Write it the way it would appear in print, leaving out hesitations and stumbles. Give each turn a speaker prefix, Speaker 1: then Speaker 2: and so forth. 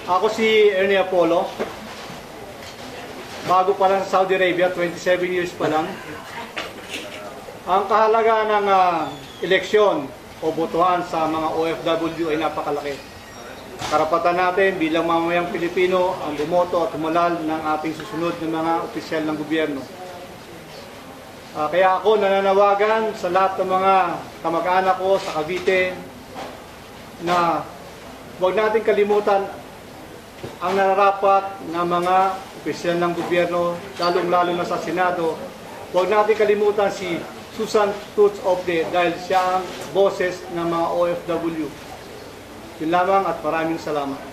Speaker 1: Ako si Ernie Apollo. Bago pa lang sa Saudi Arabia, 27 years pa lang. Ang kahalagaan ng eleksyon o botohan sa mga OFW ay napakalaki. Karapatan natin bilang mamamayang Pilipino ang bumoto at humalal ng ating susunod na mga opisyal ng gobyerno. Kaya ako nananawagan sa lahat ng mga kamag-anak ko sa Cavite na huwag natin kalimutan ang nararapat na mga opisyal ng gobyerno, lalong-lalo na sa Senado. Huwag natin kalimutan si Susan Toots Opde dahil siya ang boses ng mga OFW. Yun lamang at maraming salamat.